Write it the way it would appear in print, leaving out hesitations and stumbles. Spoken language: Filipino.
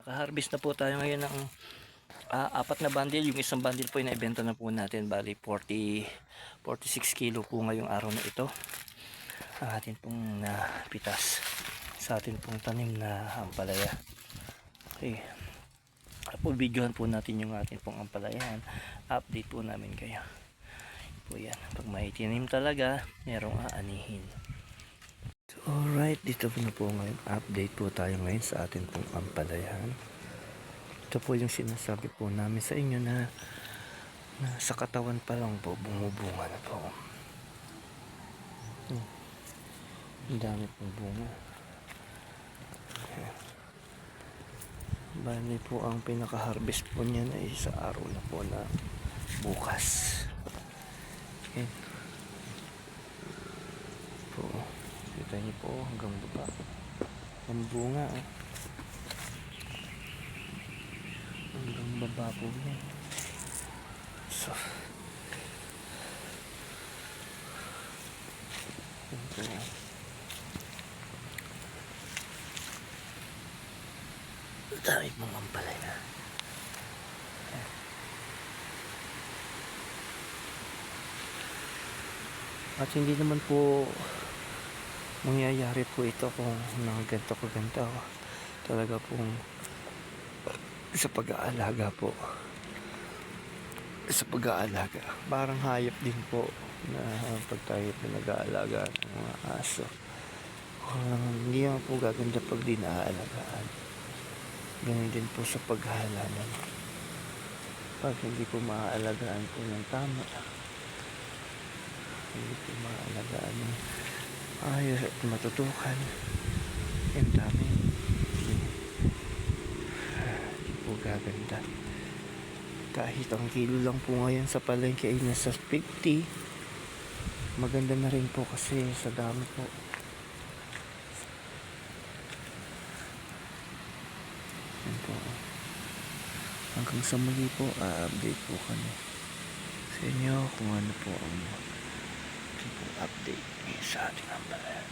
Naka-harvest na po tayo ngayon ng apat na bundle. Yung isang bundle po ay naibenta na po natin. Bali 46 kilo po ngayong araw na ito. Ang atin pong napitas sa atin pong tanim na ampalaya. Okay. Po videohan po natin yung atin pong ampalayan. Update po namin kayo. Po yan. Pag may tinim talaga, merong aanihin. Alright, dito po na po ngayon. Update po tayo ngayon sa atin pong ampalayan. Ito po yung sinasabi po namin sa inyo na sa katawan pa lang po, bumubunga na po. Ang dami pong bunga. Bali po ang pinaka-harvest po niyan ay sa araw na po na bukas. Okay. Po, kita niyo po hanggang baba. Ang bunga hanggang baba po yan. So, ito. Dami mong ampalaya. At hindi naman po mangyayari po ito kung ganito kaganda. Talaga pong sa pag-aalaga po. Sa pag-aalaga. Parang hayop din po na pag tayo nag-aalaga ng mga aso. Hindi naman po gaganda pag di naaalagaan. Ganun din po sa paghalalan. Pag hindi po maaalagaan po ng tama, hindi po maaalagaan ng ayos at matutukan, yung dami hindi po gaganda. Kahit ang kilo lang po ngayon sa palengke ay nasa 50, maganda na rin po kasi sa dami po. Yan po. Hanggang sa muli po, update po kami sa inyo kung ano po ang update sa ating ampalaya.